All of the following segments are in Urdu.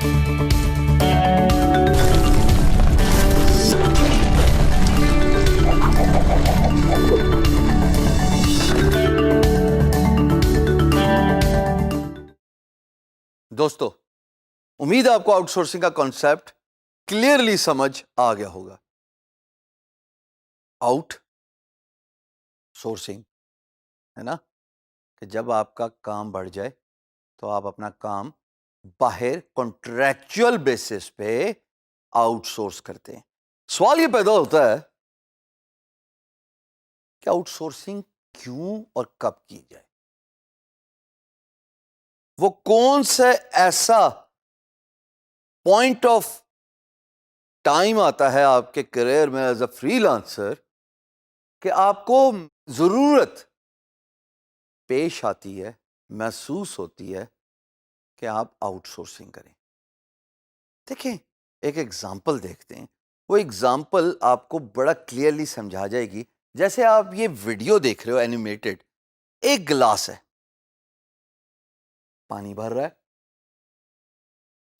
دوستو، امید ہے آپ کو آؤٹ سورسنگ کا کانسیپٹ کلیئرلی سمجھ آ گیا ہوگا. آؤٹ سورسنگ ہے نا کہ جب آپ کا کام بڑھ جائے تو آپ اپنا کام باہر کانٹریکچوئل بیسس پہ آؤٹ سورس کرتے ہیں. سوال یہ پیدا ہوتا ہے کہ آؤٹ سورسنگ کیوں اور کب کی جائے؟ وہ کون سا ایسا پوائنٹ آف ٹائم آتا ہے آپ کے کیریئر میں ایز اے فری لانسر کہ آپ کو ضرورت پیش آتی ہے، محسوس ہوتی ہے کہ آپ آؤٹ سورسنگ کریں؟ دیکھیں، ایک ایگزامپل دیکھتے ہیں. وہ ایگزامپل آپ کو بڑا کلیئرلی سمجھا جائے گی. جیسے آپ یہ ویڈیو دیکھ رہے ہو اینیمیٹڈ، ایک گلاس ہے، پانی بھر رہا ہے،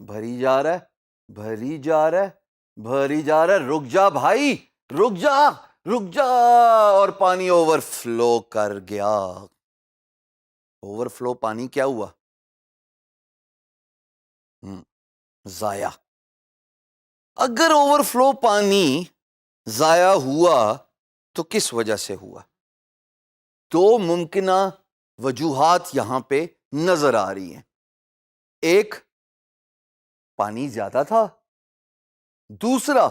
بھری جا رہا ہے، بھری جا رہا ہے، بھری جا رہا ہے. رک جا بھائی، رک جا، رک جا، اور پانی اوور فلو کر گیا. اوور فلو پانی کیا ہوا؟ ضائع. اگر اوور فلو پانی ضائع ہوا تو کس وجہ سے ہوا؟ دو ممکنہ وجوہات یہاں پہ نظر آ رہی ہیں. ایک، پانی زیادہ تھا، دوسرا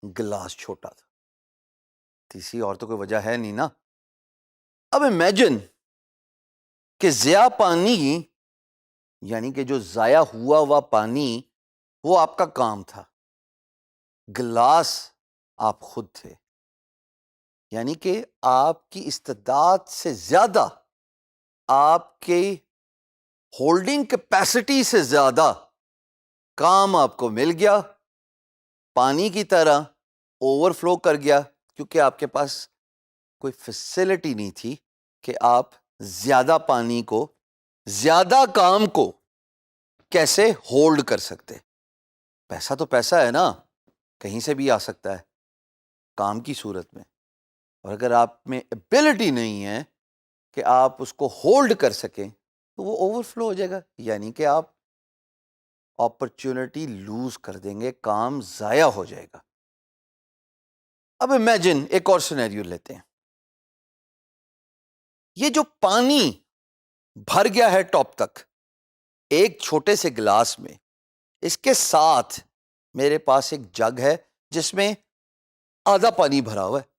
گلاس چھوٹا تھا. تیسری اور تو کوئی وجہ ہے نہیں نا. اب امیجن کہ ضیاع پانی، یعنی کہ جو ضائع ہوا پانی وہ آپ کا کام تھا، گلاس آپ خود تھے. یعنی کہ آپ کی استعداد سے زیادہ، آپ کے ہولڈنگ کیپیسٹی سے زیادہ کام آپ کو مل گیا، پانی کی طرح اوور فلو کر گیا، کیونکہ آپ کے پاس کوئی فیسلٹی نہیں تھی کہ آپ زیادہ پانی کو، زیادہ کام کو کیسے ہولڈ کر سکتے. پیسہ تو پیسہ ہے نا، کہیں سے بھی آ سکتا ہے کام کی صورت میں، اور اگر آپ میں ایبلٹی نہیں ہے کہ آپ اس کو ہولڈ کر سکیں تو وہ اوور فلو ہو جائے گا. یعنی کہ آپ اپرچونٹی لوز کر دیں گے، کام ضائع ہو جائے گا. اب امیجن ایک اور سینیریو لیتے ہیں. یہ جو پانی بھر گیا ہے ٹاپ تک ایک چھوٹے سے گلاس میں، اس کے ساتھ میرے پاس ایک جگ ہے جس میں آدھا پانی بھرا ہوا ہے.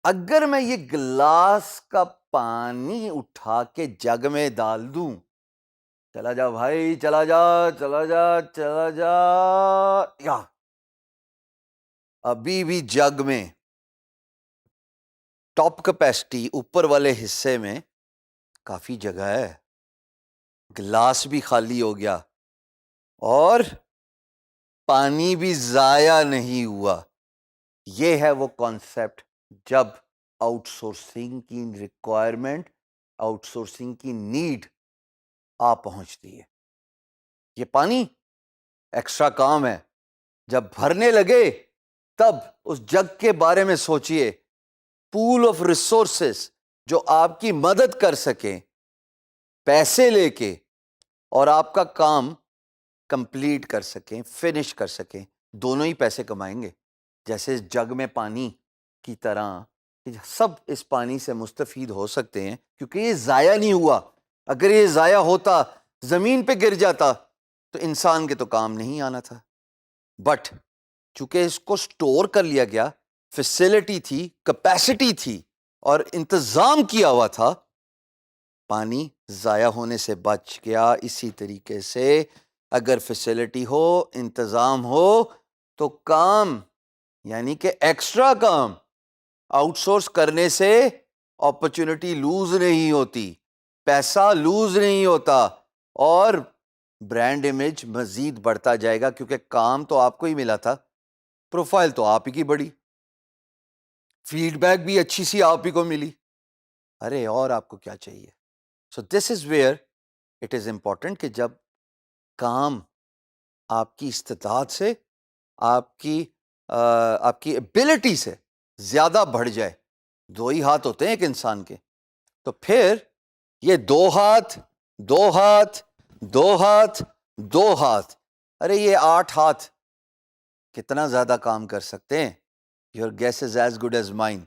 اگر میں یہ گلاس کا پانی اٹھا کے جگ میں ڈال دوں، چلا جا بھائی، چلا جا، چلا جا، چلا جا، یا ابھی بھی جگ میں ٹاپ کیپیسٹی اوپر والے حصے میں کافی جگہ ہے، گلاس بھی خالی ہو گیا اور پانی بھی ضائع نہیں ہوا. یہ ہے وہ کانسیپٹ جب آؤٹ سورسنگ کی ریکوائرمنٹ، آؤٹ سورسنگ کی نیڈ آ پہنچتی ہے. یہ پانی ایکسٹرا کام ہے، جب بھرنے لگے تب اس جگ کے بارے میں سوچئے، پول آف ریسورسز جو آپ کی مدد کر سکیں پیسے لے کے اور آپ کا کام کمپلیٹ کر سکیں، فنش کر سکیں. دونوں ہی پیسے کمائیں گے. جیسے اس جگ میں پانی کی طرح سب اس پانی سے مستفید ہو سکتے ہیں کیونکہ یہ ضائع نہیں ہوا. اگر یہ ضائع ہوتا، زمین پہ گر جاتا تو انسان کے تو کام نہیں آنا تھا. بٹ چونکہ اس کو سٹور کر لیا گیا، فیسلٹی تھی، کیپیسٹی تھی اور انتظام کیا ہوا تھا، پانی ضائع ہونے سے بچ گیا. اسی طریقے سے اگر فیسلٹی ہو، انتظام ہو تو کام، یعنی کہ ایکسٹرا کام آؤٹ سورس کرنے سے اپرچونٹی لوز نہیں ہوتی، پیسہ لوز نہیں ہوتا، اور برانڈ امیج مزید بڑھتا جائے گا کیونکہ کام تو آپ کو ہی ملا تھا، پروفائل تو آپ ہی کی بڑی، فیڈ بیک بھی اچھی سی آپ ہی کو ملی. ارے اور آپ کو کیا چاہیے؟ So this is where it is important کہ جب کام آپ کی استطاعت سے، آپ کی ایبلٹی سے زیادہ بڑھ جائے، 2 ہی ہاتھ ہوتے ہیں ایک انسان کے، تو پھر یہ 2 ہاتھ، 2 ہاتھ، 2 ہاتھ، 2 ہاتھ، ارے یہ 8 ہاتھ کتنا زیادہ کام کر سکتے ہیں؟ Your guess is as good as mine.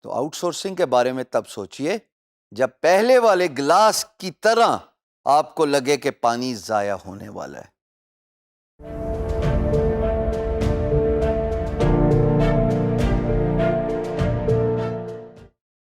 تو آؤٹ سورسنگ کے بارے میں تب سوچئے جب پہلے والے گلاس کی طرح آپ کو لگے کہ پانی ضائع ہونے والا ہے۔